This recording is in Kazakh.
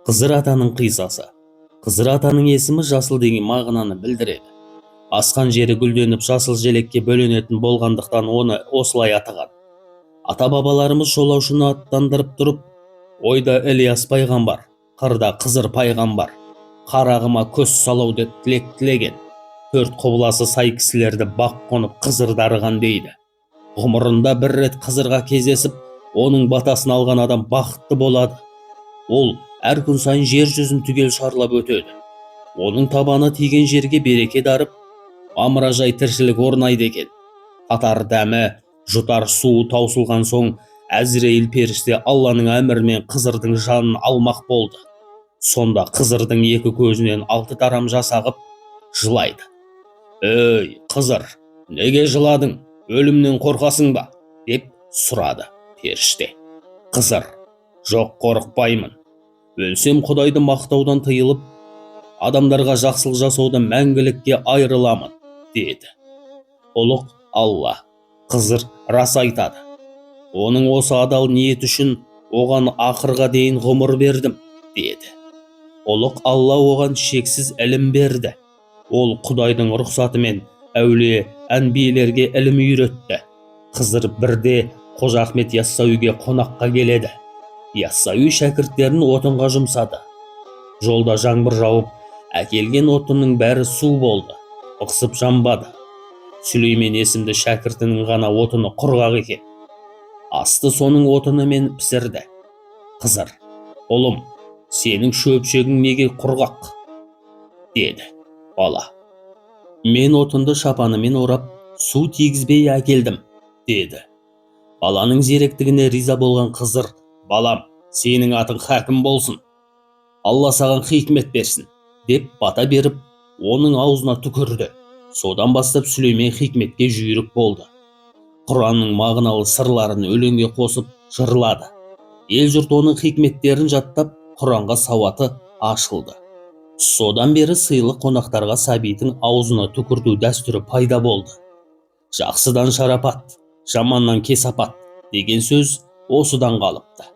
Қызыр атаның қиссасы. Қызыр атаның есімі жасыл деген мағынаны білдіреді. Асқан жері гүлденіп жасыл желекке бөленетін болғандықтан оны осылай атаған. Ата-бабаларымыз жолаушыны аттандырып тұрып, ойда Ілияс пайғамбар, қырда Қызыр пайғамбар, қарағыма көз салау деп тілек тілеген. Төрт құбыласы сай кісілерді бақ қонып Қызыр дарыған дейді. Ғұмырында бір рет Қызырға кездесіп, оның батасын алған адам бақытты болады. Ол әр күн сайын жер жүзін түгел шарлап өтеді. Оның табаны тиген жерге береке дарып, мамыражай тіршілік орнайды екен. Қатар дәмі, жұтар суы таусылған соң, Әзірейіл періште Алланың әмірімен Қызырдың жанын алмақ болды. Сонда Қызырдың екі көзінен 6 тарам жас ағып, жылайды. «Ей, Қызыр, неге жыладың? Өлімнен қорқасың ба?» деп сұрады періште. Қызыр: «Жоқ, қорықпаймын. Өлсем Құдайды мақтаудан тыйылып, адамдарға жақсылық жасаудан мәңгілікке айырыламын» деді. Ұлық Алла: «Қызыр рас айтады. Оның осы адал ниет үшін оған ақырға дейін ғұмыр бердім» деді. Ұлық Алла оған шексіз ілім берді. Ол Құдайдың рұқсатымен әулие әнбиелерге ілім үйретті. Қызыр бірде Қожа Ахмет Яссауиге қонаққа келеді. Яссауи шәкірттерін отынға жұмсады. Жолда жаңбыр жауып, әкелген отынның бәрі су болды. Ықсып жанбады. Сүлеймен есімді шәкіртінің ғана отыны құрғақ екен. Асты соның отынымен пісірді. Қызыр: «Ұлым, сенің шөпшегің неге құрғақ?» деді. Бала: «Мен отынды шапанымен орап, су тигізбей әкелдім» деді. Баланың зеректігіне риза болған Қызыр: «Балам, сенің атың хәкім болсын. Алла саған хикмет берсін» деп бата беріп, оның аузына түкірді. Содан бастап Сүлеймен хикметке жүйрік болды. Құранның мағыналы сырларын өлеңге қосып жырлады. Ел жұрт оның хикметтерін жаттап, Құранға сауаты ашылды. Содан бері сыйлы қонақтарға сәбидің аузына түкірту дәстүрі пайда болды. Жақсыдан шарапат, жаманнан кесапат деген сөз осыдан қалыпты.